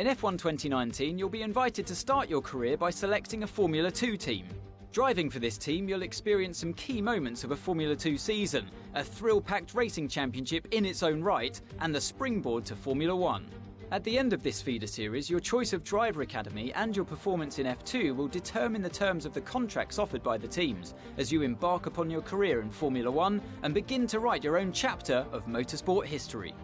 In F1 2019, you'll be invited to start your career by selecting a Formula 2 team. Driving for this team, you'll experience some key moments of a Formula 2 season, a thrill-packed racing championship in its own right, and the springboard to Formula 1. At the end of this feeder series, your choice of driver academy and your performance in F2 will determine the terms of the contracts offered by the teams as you embark upon your career in Formula 1 and begin to write your own chapter of motorsport history.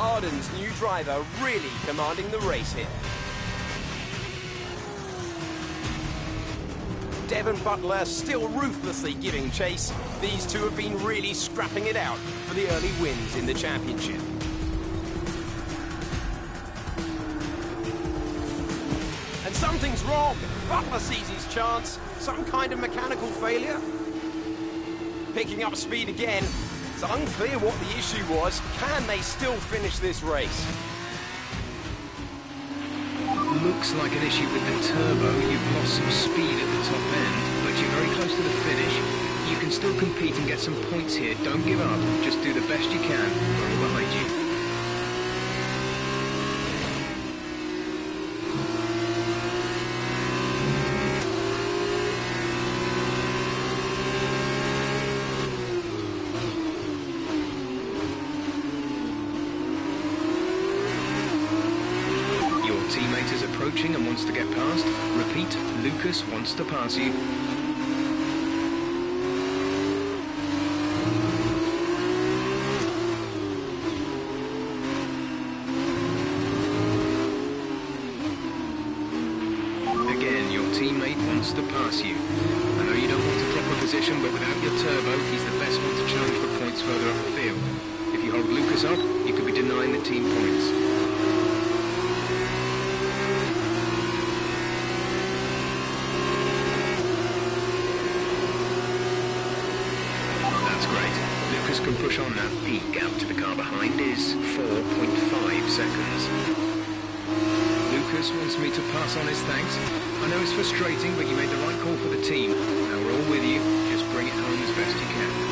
Arden's new driver really commanding the race here. Devon Butler still ruthlessly giving chase. These two have been really scrapping it out for the early wins in the championship. And something's wrong. Butler sees his chance. Some kind of mechanical failure. Picking up speed again. It's unclear what the issue was. Can they still finish this race? Looks like an issue with the turbo. You've lost some speed at the top end, but you're very close to the finish. You can still compete and get some points here. Don't give up. Just do the best you can. We're all behind you. Teammate is approaching and wants to get past. Repeat, Lucas wants to pass you. Again, your teammate wants to pass you. I know you don't want to drop a position, but without your turbo, he's the best one to challenge for points further up the field. If you hold Lucas up, you could be denying the team points. Can push on now. The gap to the car behind is 4.5 seconds. Lucas wants me to pass on his thanks. I know it's frustrating, but you made the right call for the team. Now we're all with you. Just bring it home as best you can.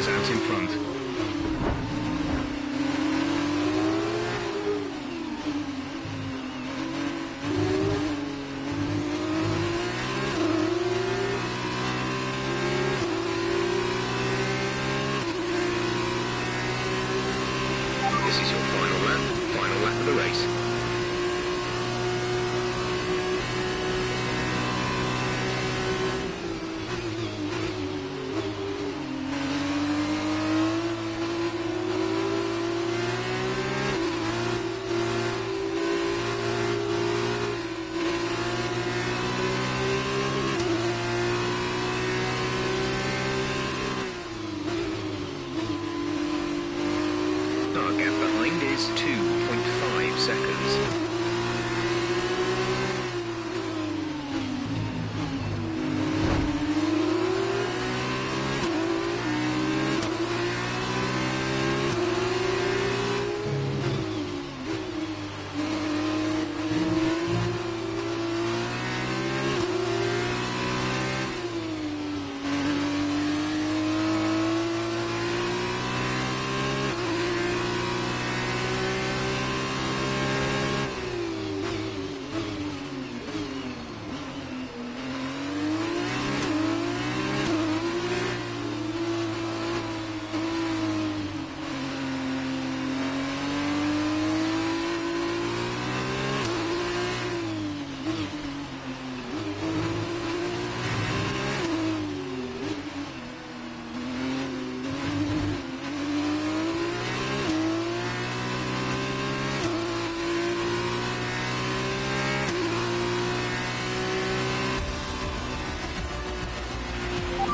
cars out in front. This is your final lap of the race. Our gap behind is 2.5 seconds.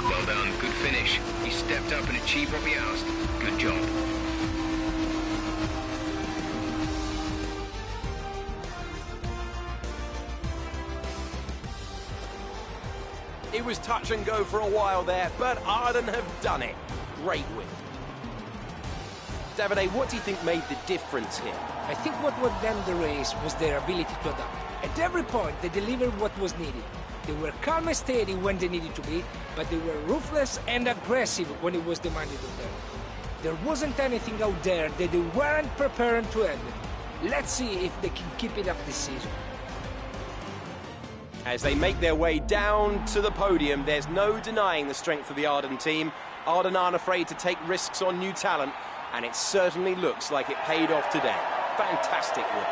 Well done, good finish. You stepped up and achieved what we asked. Good job. It was touch and go for a while there, but Arden have done it. Great win. Davide, what do you think made the difference here? I think what won them the race was their ability to adapt. At every point, they delivered what was needed. They were calm and steady when they needed to be, but they were ruthless and aggressive when it was demanded of them. There wasn't anything out there that they weren't prepared to handle. Let's see if they can keep it up this season. As they make their way down to the podium, there's no denying the strength of the Arden team. Arden aren't afraid to take risks on new talent, and it certainly looks like it paid off today. Fantastic work.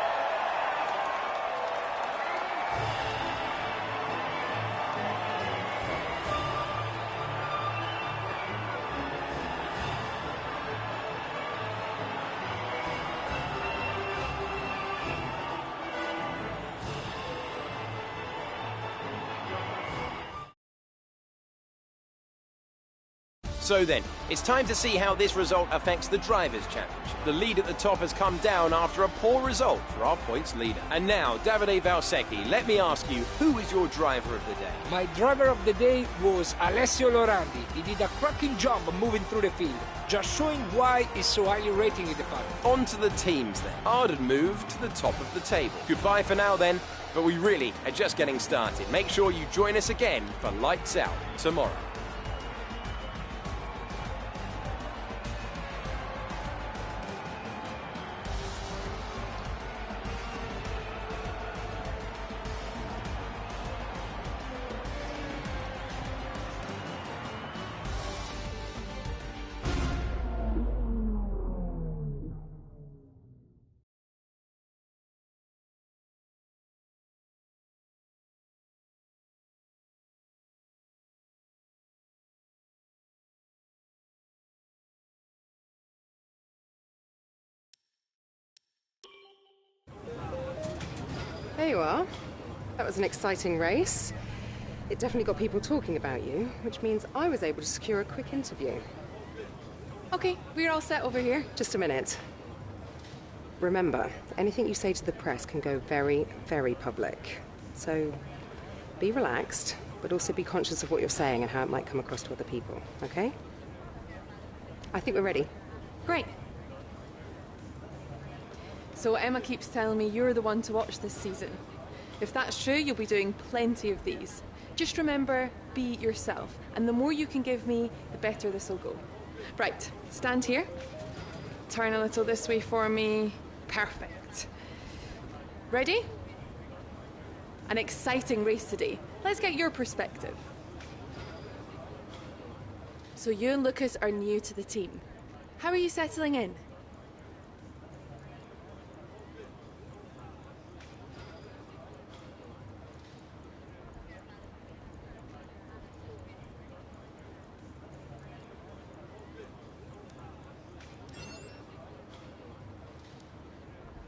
So then, it's time to see how this result affects the Drivers' Championship. The lead at the top has come down after a poor result for our points leader. And now, Davide Valsecchi, let me ask you, who is your driver of the day? My driver of the day was Alessio Lorandi. He did a cracking job moving through the field, just showing why he's so highly rated in the paddock. On to the teams then. Arden moved to the top of the table. Goodbye for now then, but we really are just getting started. Make sure you join us again for Lights Out tomorrow. There you are. That was an exciting race. It definitely got people talking about you, which means I was able to secure a quick interview. Okay, we're all set over here. Just a minute. Remember, anything you say to the press can go very, very public. So be relaxed, but also be conscious of what you're saying and how it might come across to other people, okay? I think we're ready. Great. So Emma keeps telling me you're the one to watch this season. If that's true, you'll be doing plenty of these. Just remember, be yourself. And the more you can give me, the better this will go. Right, stand here. Turn a little this way for me. Perfect. Ready? An exciting race today. Let's get your perspective. So you and Lucas are new to the team. How are you settling in?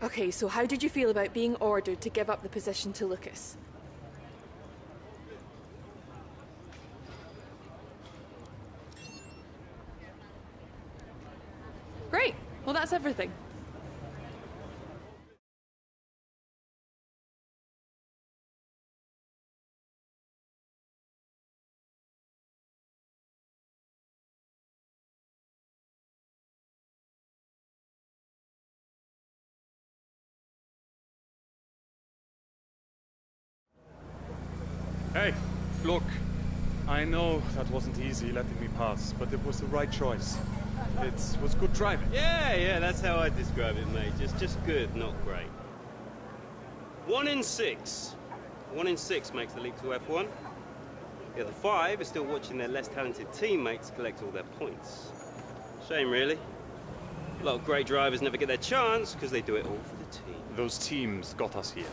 Okay, so how did you feel about being ordered to give up the position to Lucas? Great. Well, that's everything. Hey, look, I know that wasn't easy letting me pass, but it was the right choice. It was good driving. Yeah, that's how I describe it, mate. Just good, not great. 1 in 6. 1 in 6 makes the leap to F1. The other 5 are still watching their less talented teammates collect all their points. Shame, really. A lot of great drivers never get their chance because they do it all for the team. Those teams got us here.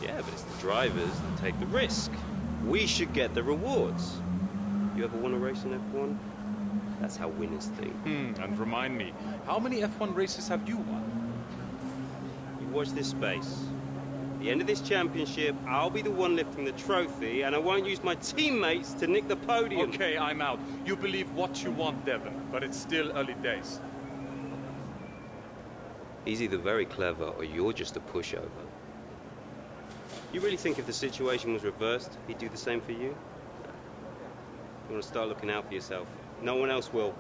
Yeah, but it's the drivers that take the risk. We should get the rewards. You ever won a race in F1? That's how winners think. And remind me, how many F1 races have you won? You watch this space. At the end of this championship, I'll be the one lifting the trophy, and I won't use my teammates to nick the podium. Okay, I'm out. You believe what you want, Devon, but it's still early days. He's either very clever or you're just a pushover. You really think if the situation was reversed, he'd do the same for you? You want to start looking out for yourself. No one else will.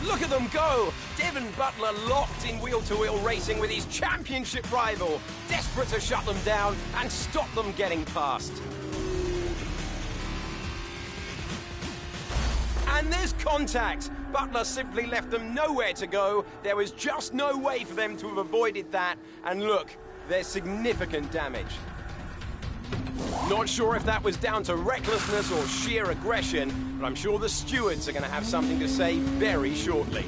Look at them go! Devon Butler locked in wheel-to-wheel racing with his championship rival, desperate to shut them down and stop them getting past. And there's contact! Butler simply left them nowhere to go. There was just no way for them to have avoided that. And look, there's significant damage. Not sure if that was down to recklessness or sheer aggression, but I'm sure the stewards are going to have something to say very shortly.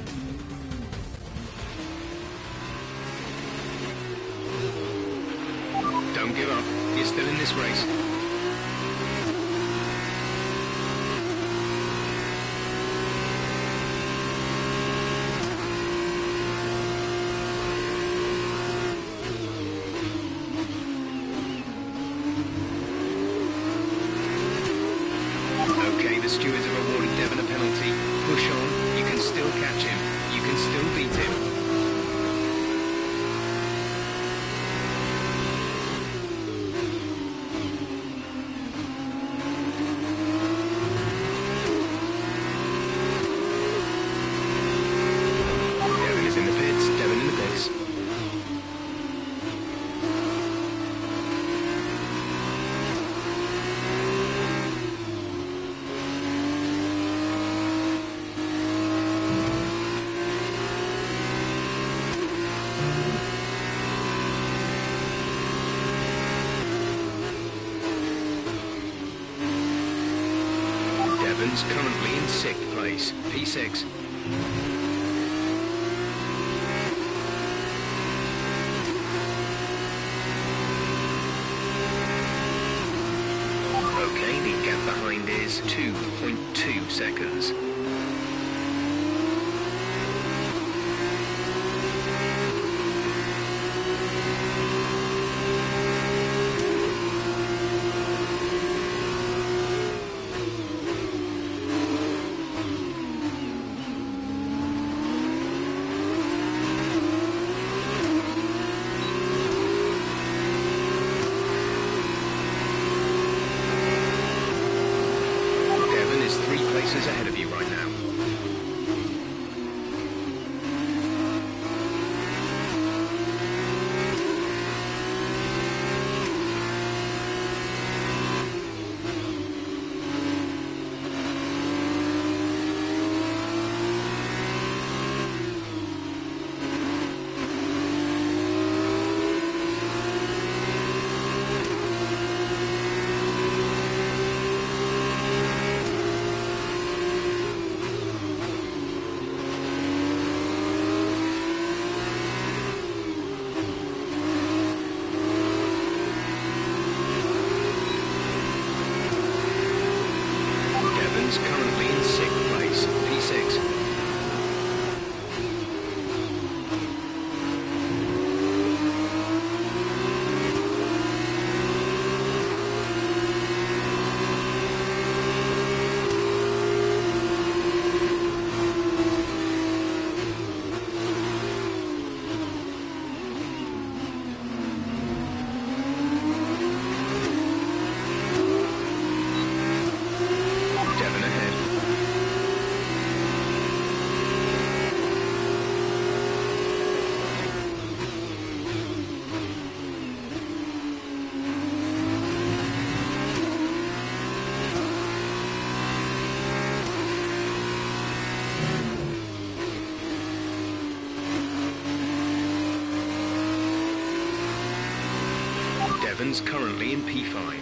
Don't give up. You're still in this race. Okay, the stewards have awarded Devon a penalty. Push on. You can still catch him. You can still beat him. Devon is in the pits. Devon in the pits. Devon's currently in 6th place, P6. Okay, the gap behind is 2.2 seconds. Devon is 3 places ahead of you right now. Devon's currently in 6th place, P6. Devon ahead. Devon's currently in P5.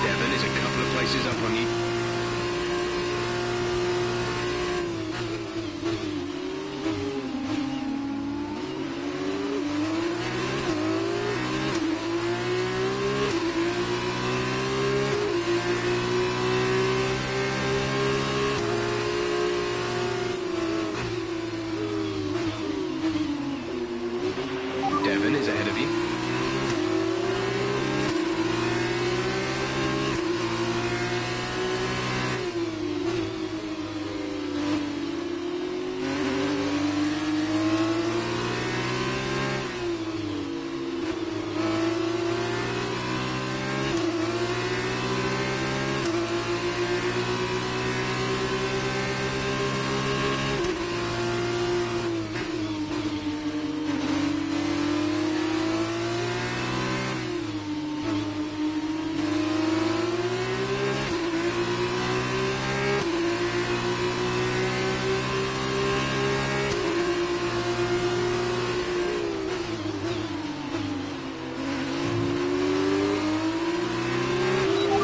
Devon is a couple of places up on you. Devon is ahead of you.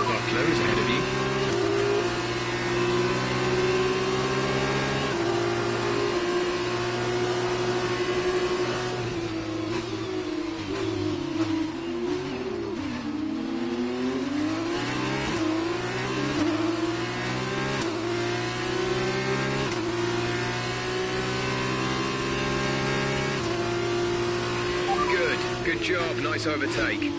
Butler is ahead of you. Good job, nice overtake.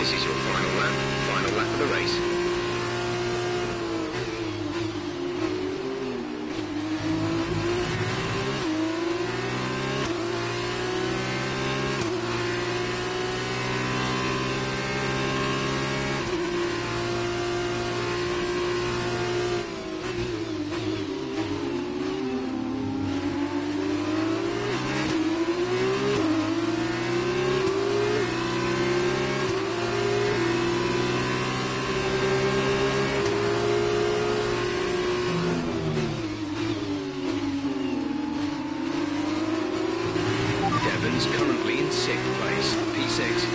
This is your final lap of the race. Devon's currently in 6th place, P6.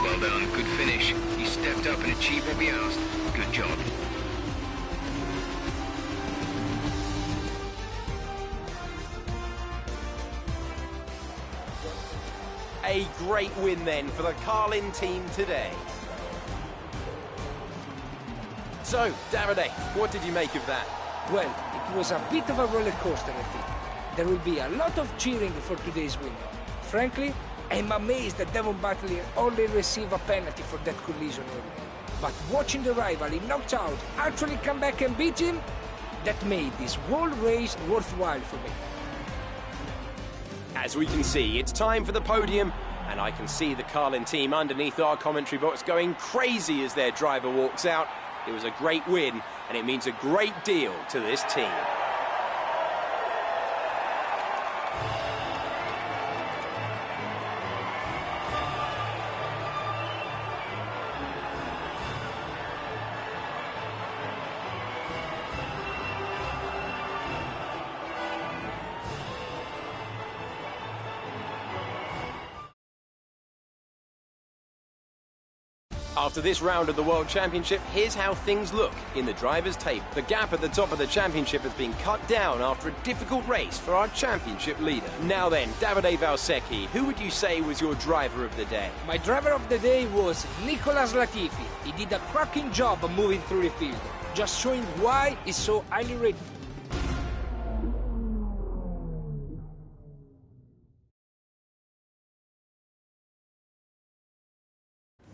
Well done, good finish. You stepped up and achieved what we asked. Good job. A great win then for the Carlin team today. So, Davide, what did you make of that? Well, it was a bit of a roller coaster, I think. There will be a lot of cheering for today's winner. Frankly, I'm amazed that Devon Butley only received a penalty for that collision earlier. But watching the rival he knocked out actually come back and beat him, that made this whole race worthwhile for me. As we can see, it's time for the podium, and I can see the Carlin team underneath our commentary box going crazy as their driver walks out. It was a great win, and it means a great deal to this team. After this round of the World Championship, here's how things look in the driver's table. The gap at the top of the championship has been cut down after a difficult race for our championship leader. Now then, Davide Valsecchi, who would you say was your driver of the day? My driver of the day was Nicolas Latifi. He did a cracking job of moving through the field, just showing why he's so highly rated.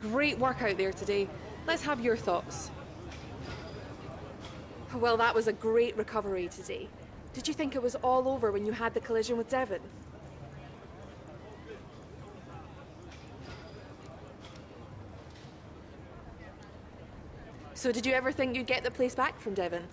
Great work out there today. Let's have your thoughts. Well, that was a great recovery today. Did you think it was all over when you had the collision with Devon? So did you ever think you'd get the place back from Devon?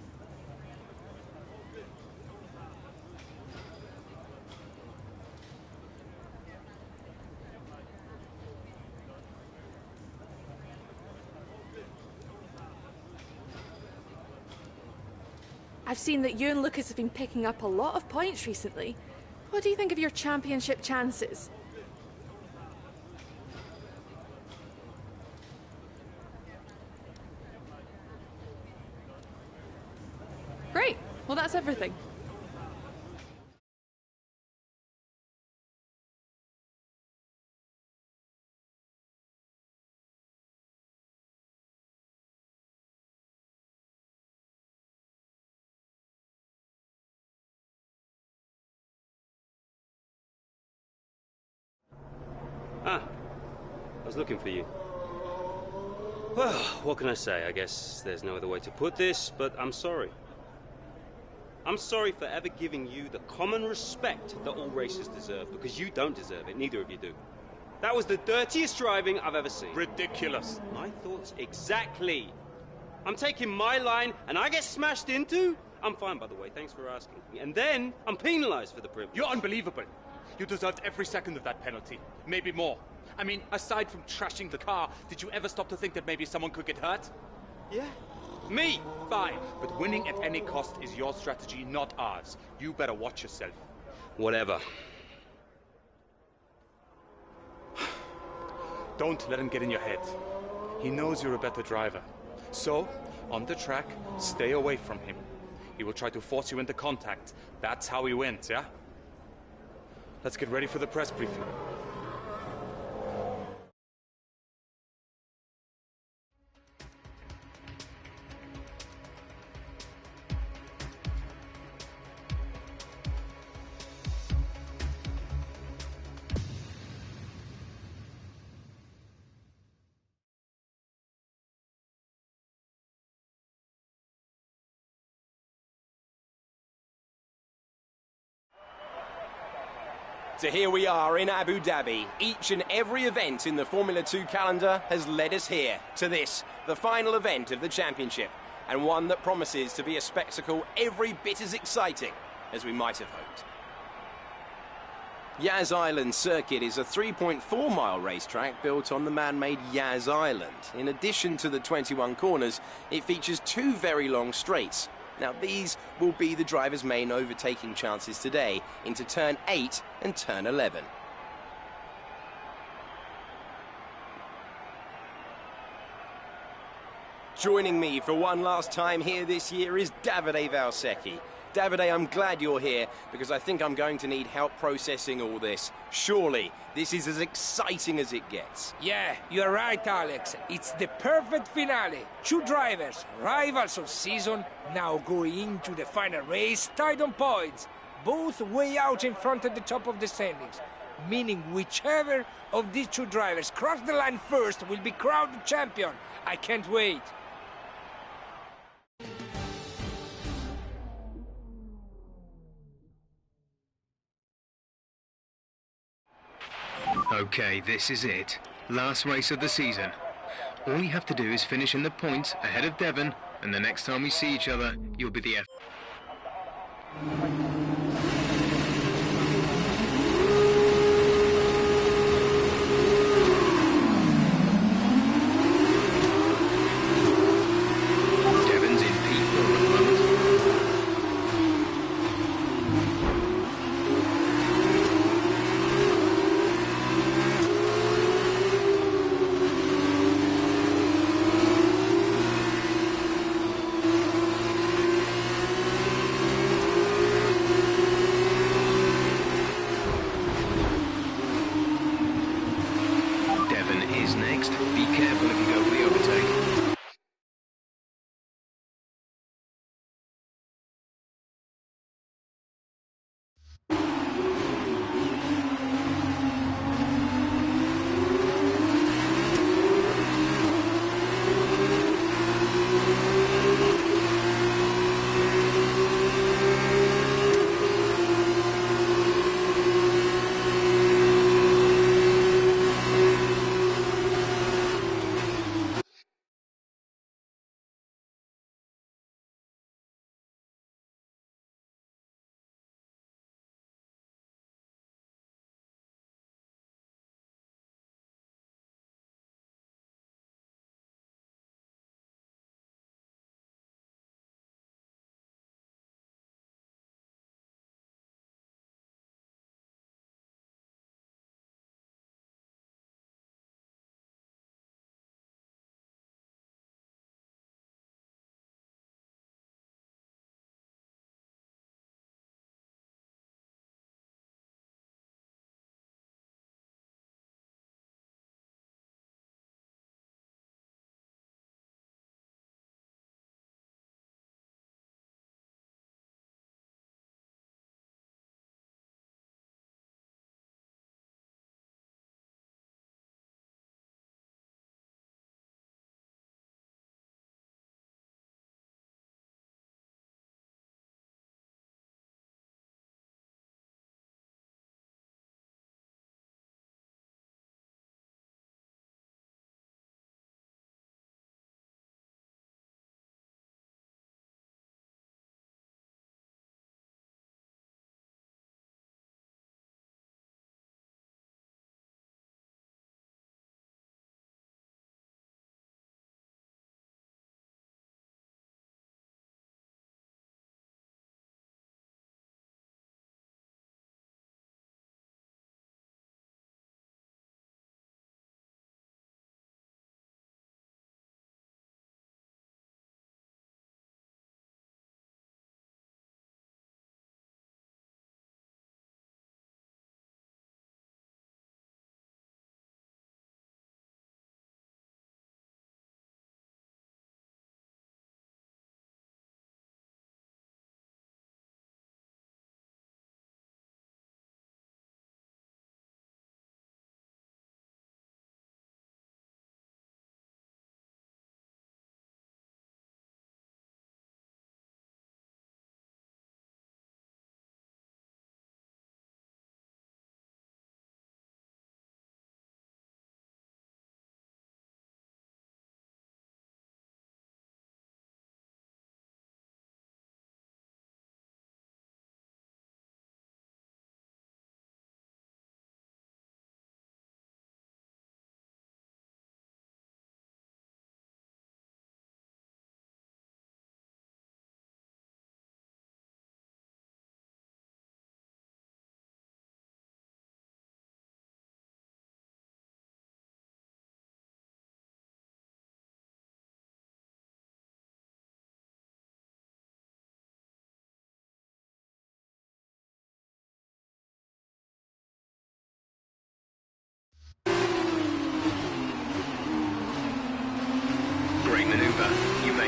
I've seen that you and Lucas have been picking up a lot of points recently. What do you think of your championship chances? Great. Well, that's everything. Ah, I was looking for you. Well, what can I say? I guess there's no other way to put this, but I'm sorry. I'm sorry for ever giving you the common respect that all racers deserve, because you don't deserve it, neither of you do. That was the dirtiest driving I've ever seen. Ridiculous. My thoughts exactly. I'm taking my line and I get smashed into? I'm fine, by the way, thanks for asking. And then I'm penalized for the privilege. You're unbelievable. You deserved every second of that penalty. Maybe more. I mean, aside from trashing the car, did you ever stop to think that maybe someone could get hurt? Yeah, Me! Fine, but winning at any cost is your strategy, not ours. You better watch yourself. Whatever. Don't let him get in your head. He knows you're a better driver. So, on the track, stay away from him. He will try to force you into contact. That's how he wins, yeah? Let's get ready for the press briefing. So here we are in Abu Dhabi. Each and every event in the Formula 2 calendar has led us here, to this, the final event of the championship, and one that promises to be a spectacle every bit as exciting as we might have hoped. Yas Island Circuit is a 3.4-mile racetrack built on the man-made Yas Island. In addition to the 21 corners, it features 2 very long straights. Now, these will be the driver's main overtaking chances today into turn 8 and turn 11. Joining me for one last time here this year is Davide Valsecchi. Davide, I'm glad you're here because I think I'm going to need help processing all this. Surely, this is as exciting as it gets. Yeah, you're right, Alex. It's the perfect finale. 2 drivers, rivals of season, now going into the final race tied on points, both way out in front at the top of the standings, meaning whichever of these 2 drivers cross the line first will be crowned champion. I can't wait. Okay, this is it. Last race of the season. All you have to do is finish in the points ahead of Devon, and the next time we see each other, you'll be the Devon's in P4 at the moment.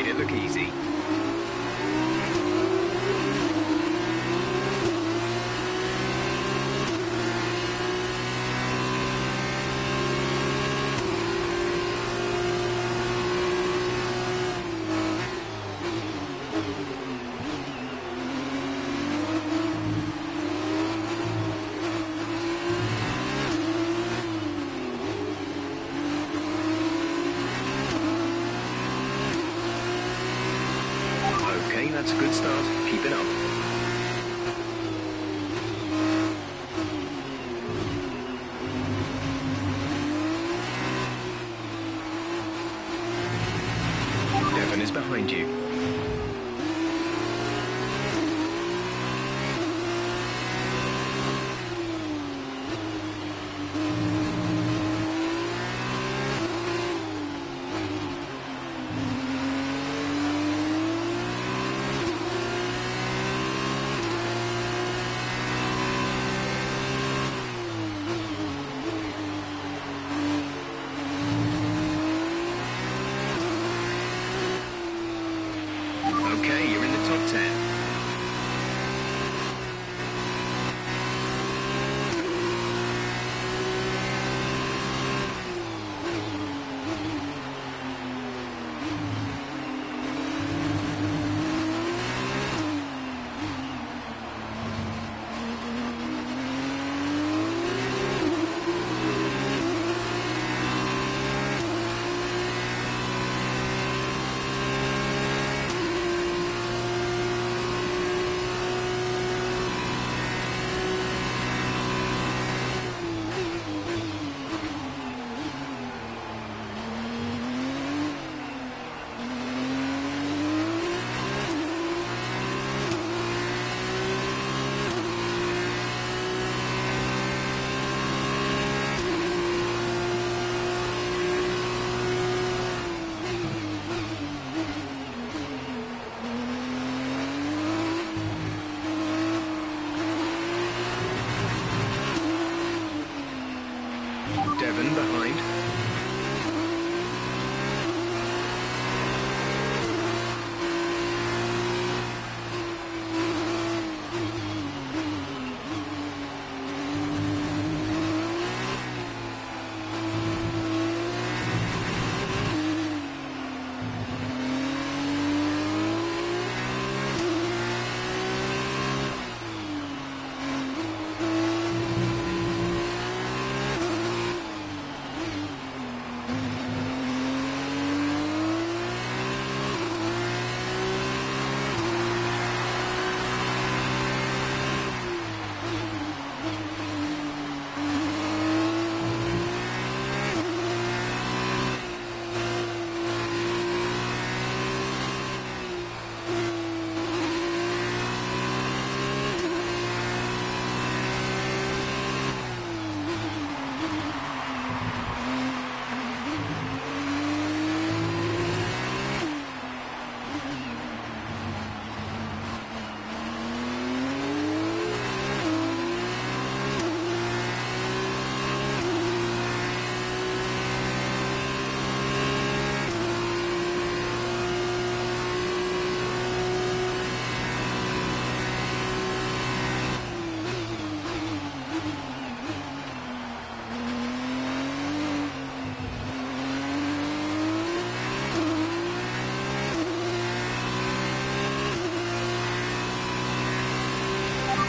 made it look easy. Okay, that's a good start. Keep it up. Devon is behind you. Okay, you're in the top 10. Devon behind.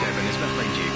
Devon is behind you.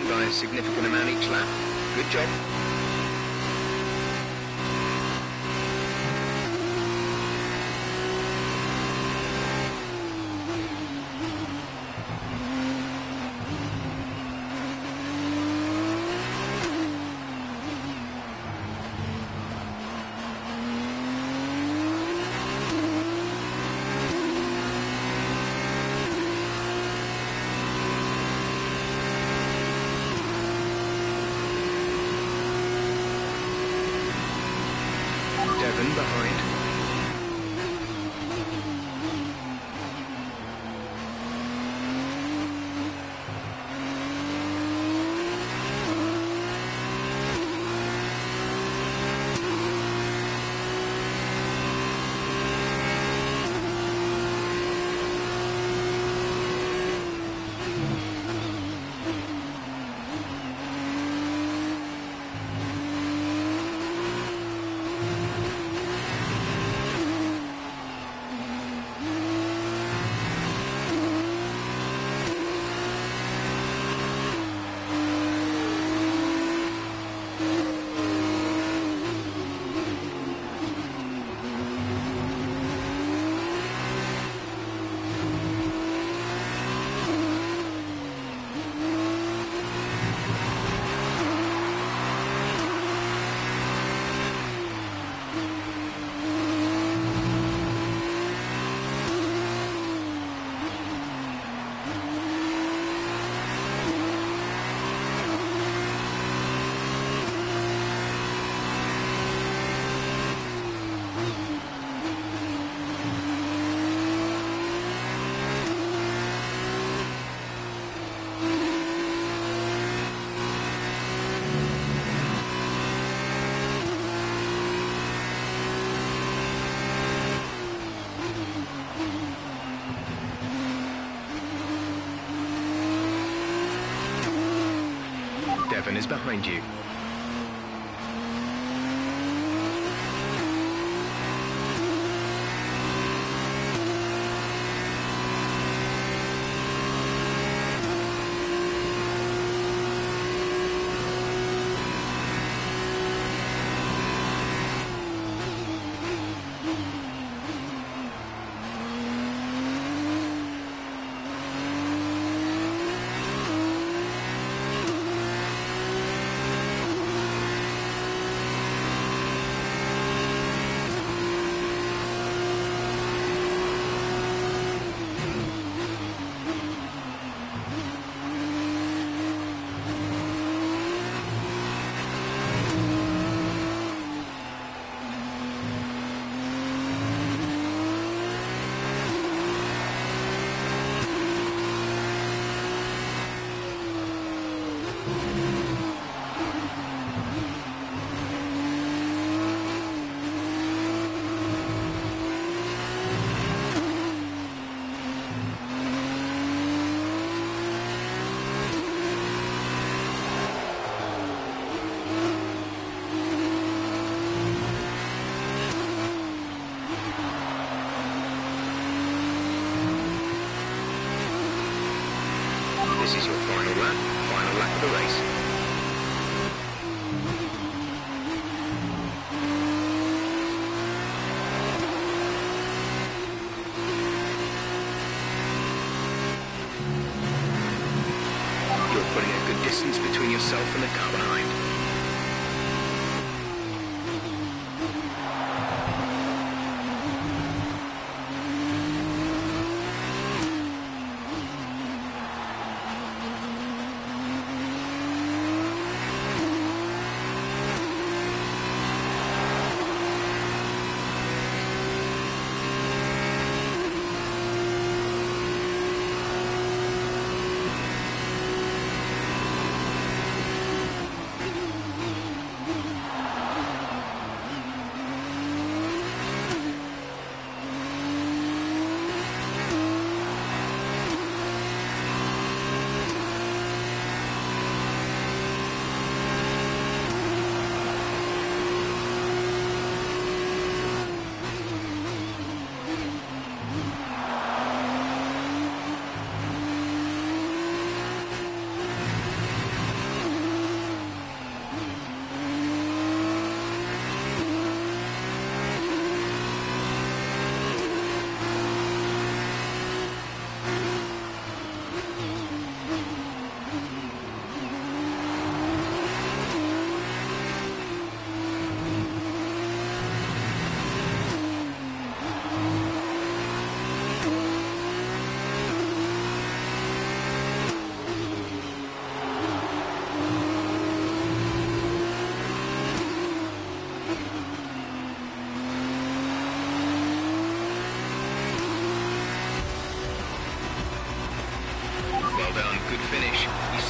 by a significant amount each lap. Good job. Devon behind. Devon is behind you. This is your final lap of the race. You're putting a good distance between yourself and the car behind.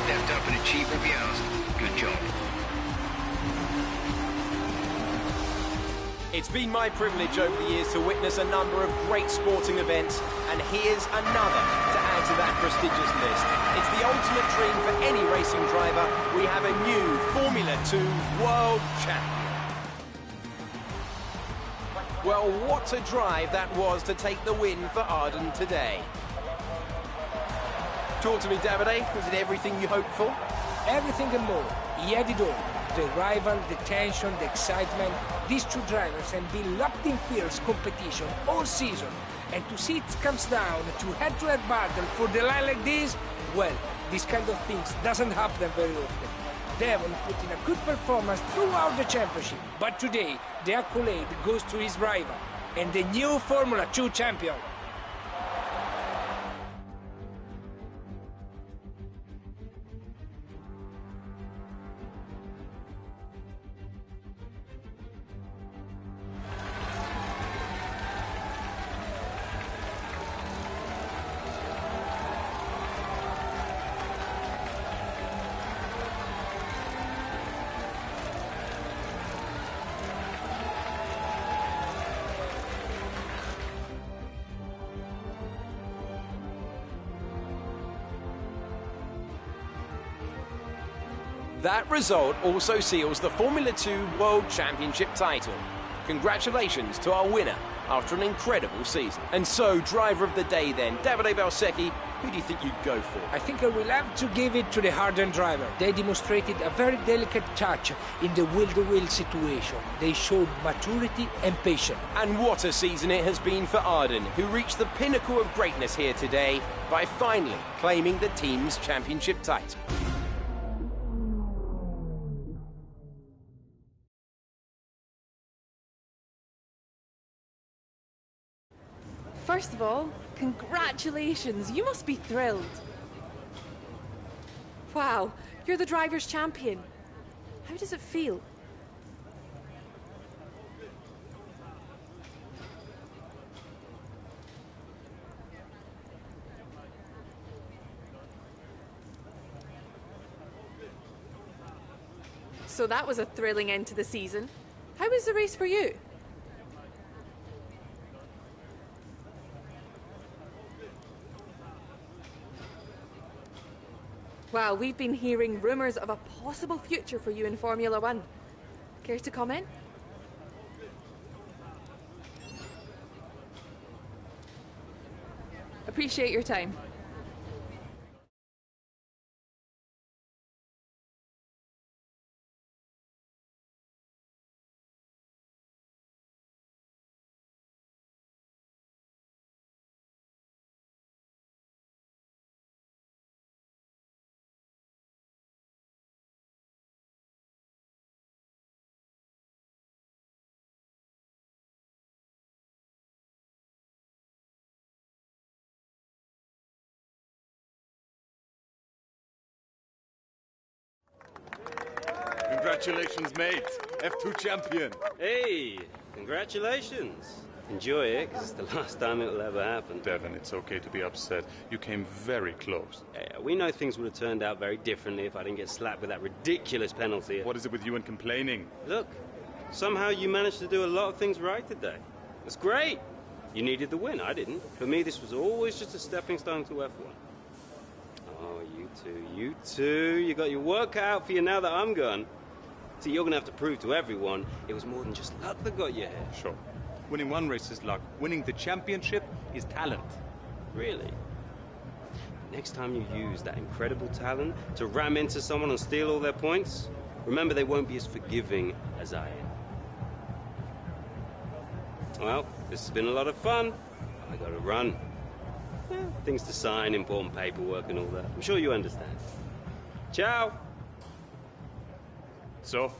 stepped up and achieved what we asked. Good job. It's been my privilege over the years to witness a number of great sporting events, and here's another to add to that prestigious list. It's the ultimate dream for any racing driver. We have a new Formula 2 world champion. Well, what a drive that was to take the win for Arden today. Talk to me, Davide. Was it everything you hoped for? Everything and more. He had it all. The rival, the tension, the excitement. These two drivers have been locked in fierce competition all season. And to see it comes down to head-to-head battle for the line like this, well, this kind of things doesn't happen very often. Devon put in a good performance throughout the championship, but today the accolade goes to his rival and the new Formula 2 champion. That result also seals the Formula 2 World Championship title. Congratulations to our winner after an incredible season. And so, driver of the day then, Davide Valsecchi, who do you think you'd go for? I think I will have to give it to the Arden driver. They demonstrated a very delicate touch in the wheel-to-wheel situation. They showed maturity and patience. And what a season it has been for Arden, who reached the pinnacle of greatness here today by finally claiming the team's championship title. First of all, congratulations. You must be thrilled. Wow, you're the driver's champion. How does it feel? So that was a thrilling end to the season. How was the race for you? Well, we've been hearing rumours of a possible future for you in Formula One. Care to comment? Appreciate your time. Congratulations, mate. F2 champion. Hey, congratulations. Enjoy it, because it's the last time it will ever happen. Devon, it's okay to be upset. You came very close. Yeah, we know things would have turned out very differently if I didn't get slapped with that ridiculous penalty. What is it with you and complaining? Look, somehow you managed to do a lot of things right today. That's great. You needed the win, I didn't. For me, this was always just a stepping stone to F1. Oh, you two. You got your work cut out for you now that I'm gone. See, you're going to have to prove to everyone it was more than just luck that got you here. Sure. Winning one race is luck. Winning the championship is talent. Really? Next time you use that incredible talent to ram into someone and steal all their points, remember they won't be as forgiving as I am. Well, this has been a lot of fun. I got to run. Things to sign, important paperwork and all that. I'm sure you understand. Ciao! So,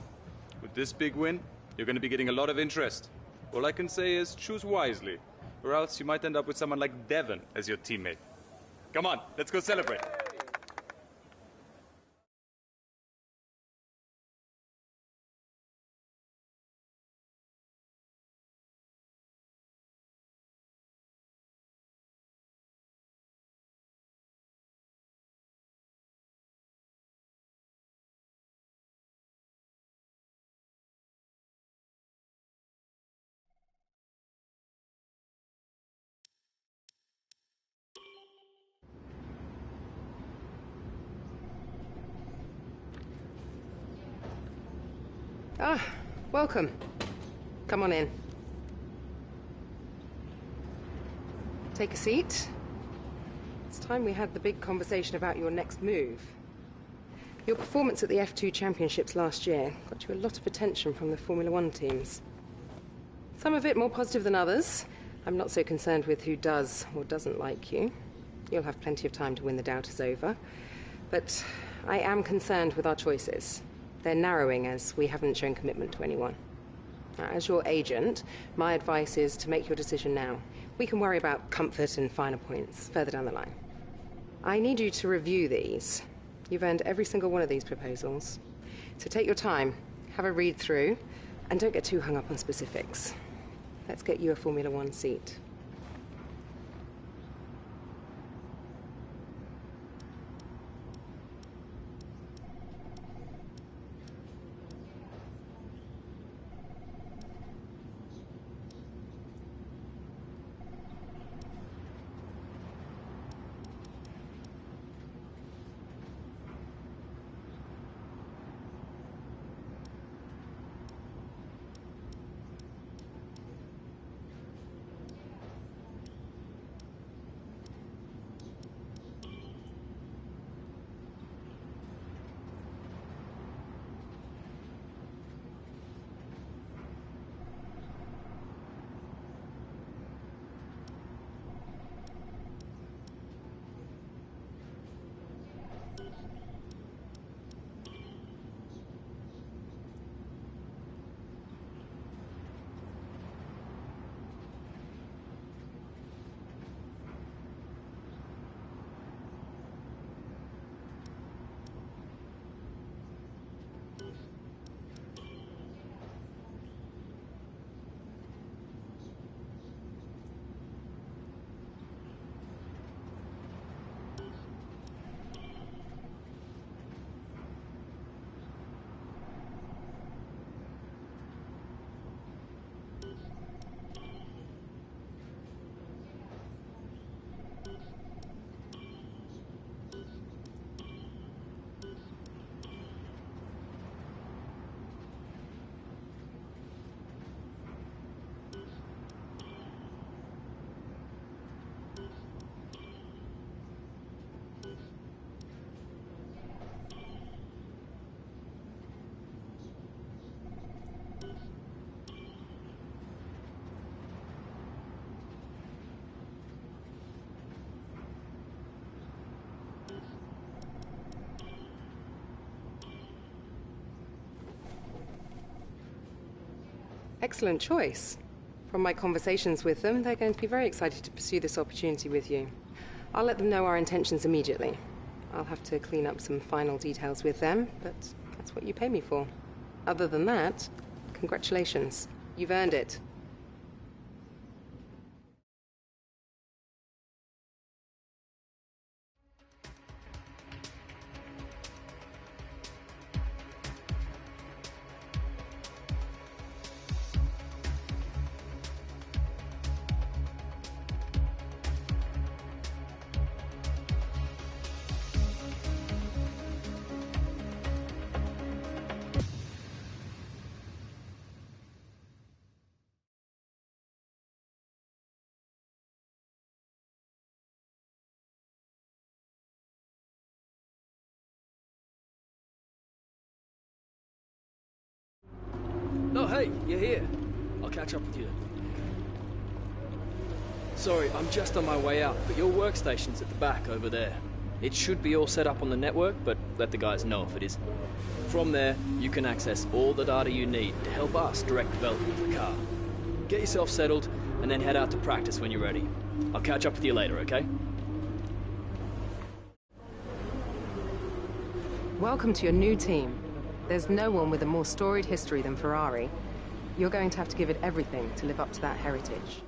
with this big win, you're going to be getting a lot of interest. All I can say is choose wisely, or else you might end up with someone like Devon as your teammate. Come on, let's go celebrate. Ah, welcome. Come on in. Take a seat. It's time we had the big conversation about your next move. Your performance at the F2 Championships last year got you a lot of attention from the Formula One teams. Some of it more positive than others. I'm not so concerned with who does or doesn't like you. You'll have plenty of time to win the doubt is over. But I am concerned with our choices. They're narrowing as we haven't shown commitment to anyone. Now, as your agent, my advice is to make your decision now. We can worry about comfort and finer points further down the line. I need you to review these. You've earned every single one of these proposals. So take your time, have a read through, and don't get too hung up on specifics. Let's get you a Formula One seat. Excellent choice. From my conversations with them, they're going to be very excited to pursue this opportunity with you. I'll let them know our intentions immediately. I'll have to clean up some final details with them, but that's what you pay me for. Other than that, congratulations. You've earned it. Oh, hey, you're here. I'll catch up with you. Sorry, I'm just on my way out, but your workstation's at the back over there. It should be all set up on the network, but let the guys know if it isn't. From there, you can access all the data you need to help us direct development of the car. Get yourself settled, and then head out to practice when you're ready. I'll catch up with you later, okay? Welcome to your new team. There's no one with a more storied history than Ferrari. You're going to have to give it everything to live up to that heritage.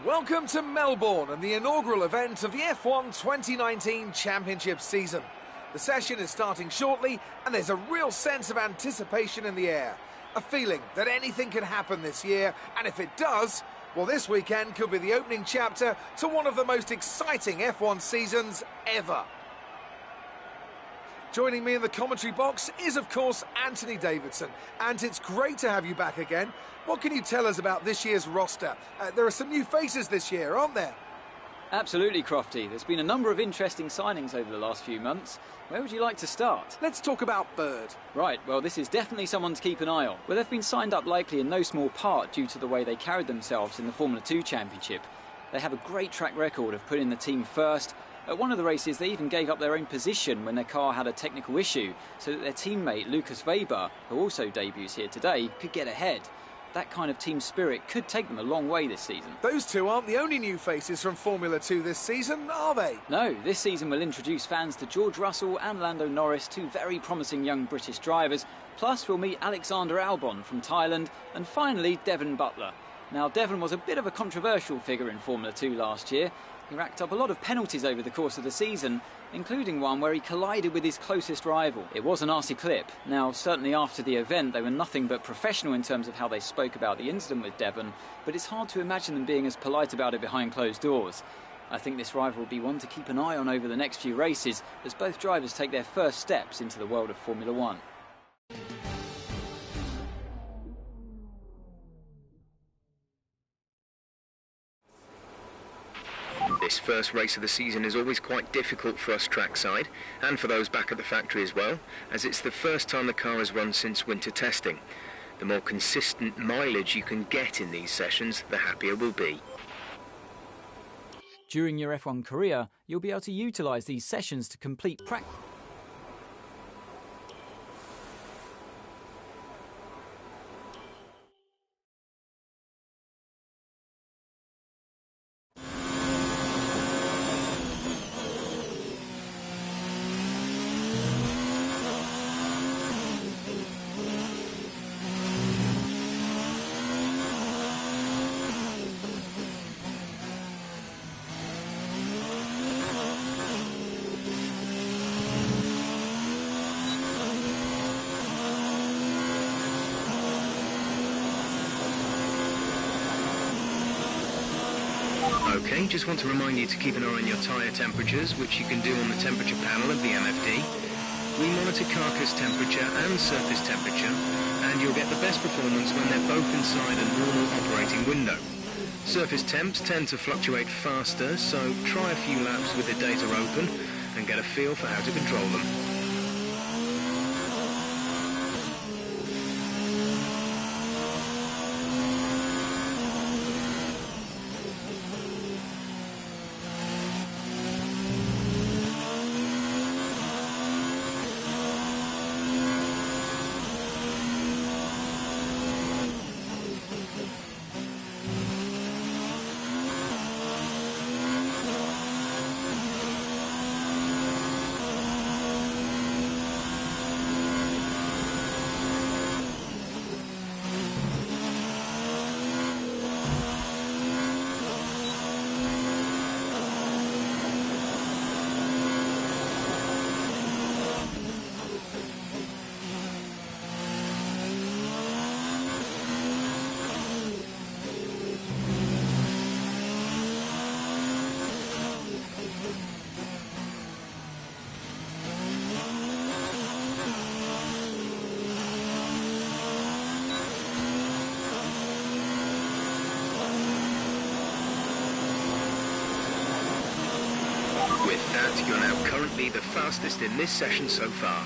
Welcome to Melbourne and the inaugural event of the F1 2019 Championship season. The session is starting shortly and there's a real sense of anticipation in the air. A feeling that anything can happen this year, and if it does, well, this weekend could be the opening chapter to one of the most exciting F1 seasons ever. Joining me in the commentary box is, of course, Anthony Davidson. And it's great to have you back again. What can you tell us about this year's roster? There are some new faces this year, aren't there? Absolutely, Crofty. There's been a number of interesting signings over the last few months. Where would you like to start? Let's talk about Bird. Right, well, this is definitely someone to keep an eye on. Well, they've been signed up likely in no small part due to the way they carried themselves in the Formula 2 Championship. They have a great track record of putting the team first. At one of the races, they even gave up their own position when their car had a technical issue so that their teammate, Lucas Weber, who also debuts here today, could get ahead. That kind of team spirit could take them a long way this season. Those two aren't the only new faces from Formula 2 this season, are they? No, this season will introduce fans to George Russell and Lando Norris, two very promising young British drivers. Plus, we'll meet Alexander Albon from Thailand, and finally, Devon Butler. Now, Devon was a bit of a controversial figure in Formula 2 last year. He racked up a lot of penalties over the course of the season, including one where he collided with his closest rival. It was a nasty clip. Now, certainly after the event, they were nothing but professional in terms of how they spoke about the incident with Devon, but it's hard to imagine them being as polite about it behind closed doors. I think this rival will be one to keep an eye on over the next few races, as both drivers take their first steps into the world of Formula 1. This first race of the season is always quite difficult for us trackside, and for those back at the factory as well, as it's the first time the car has run since winter testing. The more consistent mileage you can get in these sessions, the happier we'll be. During your F1 career, you'll be able to utilise these sessions to complete practice. Okay, just want to remind you to keep an eye on your tyre temperatures, which you can do on the temperature panel of the MFD. We monitor carcass temperature and surface temperature, and you'll get the best performance when they're both inside a normal operating window. Surface temps tend to fluctuate faster, so try a few laps with the data open and get a feel for how to control them. With that, you're now currently the fastest in this session so far.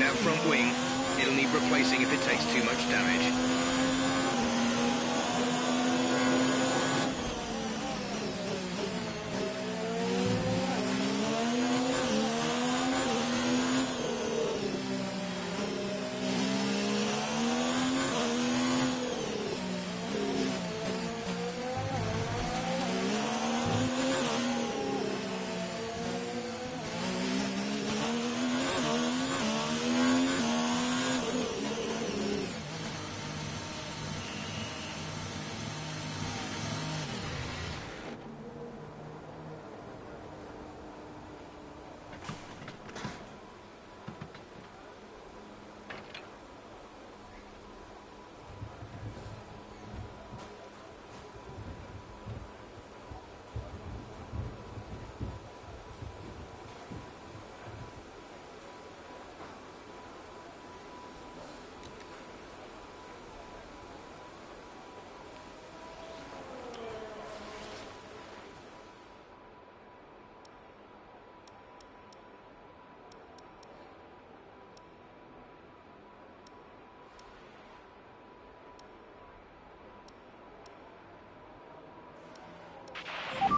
That front wing, it'll need replacing if it takes too much damage.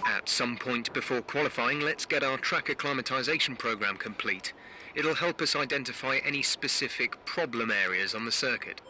At some point before qualifying, let's get our track acclimatization program complete. It'll help us identify any specific problem areas on the circuit.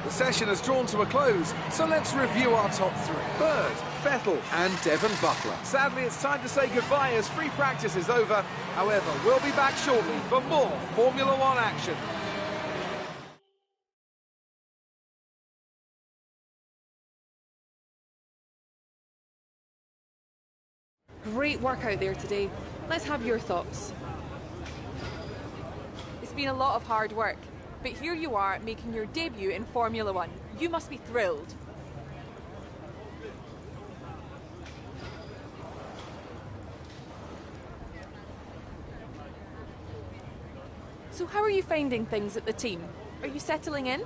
The session has drawn to a close, so let's review our top three. Bird, Vettel and Devon Butler. Sadly, it's time to say goodbye as free practice is over. However, we'll be back shortly for more Formula One action. Great work out there today. Let's have your thoughts. It's been a lot of hard work, but here you are making your debut in Formula One. You must be thrilled. So how are you finding things at the team? Are you settling in?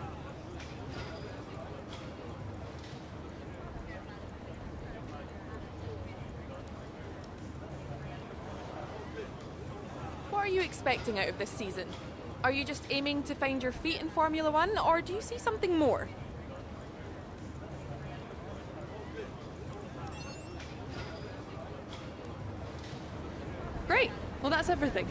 What are you expecting out of this season? Are you just aiming to find your feet in Formula One, or do you see something more? Great. Well, that's everything.